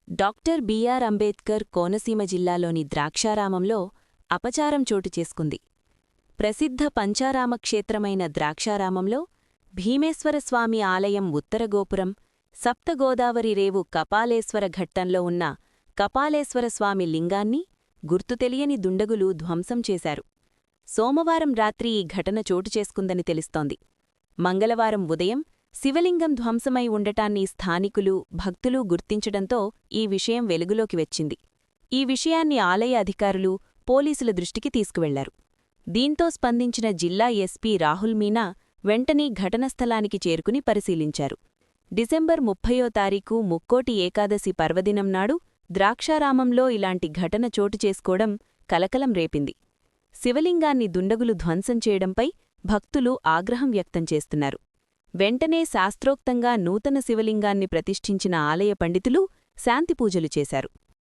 Doctor BR Ambedkar Konaseema జిల్లాలోని ద్రాక్షారామంలో అపచారం చోటు చేసుకుంది. ప్రసిద్ధ పంచారామ క్షేత్రమైన ద్రాక్షారామంలో భీమేశ్వరస్వామి ఆలయం ఉత్తర గోపురం, సప్తగోదావరి రేవు కపాలేశ్వర ఘట్టంలో ఉన్న కపాలేశ్వరస్వామి లింగాన్ని గుర్తుతెలియని దుండగులు ధ్వంసం చేశారు. సోమవారం రాత్రి ఈ ఘటన చోటు చేసుకుందని తెలుస్తోంది. మంగళవారం ఉదయం శివలింగం ధ్వంసమై ఉండటాన్ని స్థానికులు, భక్తులు గుర్తించడంతో ఈ విషయం వెలుగులోకి వచ్చింది. ఈ విషయాన్ని ఆలయ అధికారులు, పోలీసుల దృష్టికి తీసుకువెళ్లారు. దీంతో స్పందించిన జిల్లా ఎస్పీ రాహుల్ మీనా వెంటనే ఘటనస్థలానికి చేరుకుని పరిశీలించారు. డిసెంబర్ 30వ తారీఖు ముక్కోటి ఏకాదశి పర్వదినం నాడు ద్రాక్షారామంలో ఇలాంటి ఘటన చోటు చేసుకోవడం కలకలం రేపింది. శివలింగాన్ని దుండగులు ధ్వంసం చేయడంపై భక్తులు ఆగ్రహం వ్యక్తం చేస్తున్నారు. వెంటనే శాస్త్రోక్తంగా నూతన శివలింగాన్ని ప్రతిష్ఠించిన ఆలయ పండితులు శాంతిపూజలు చేశారు.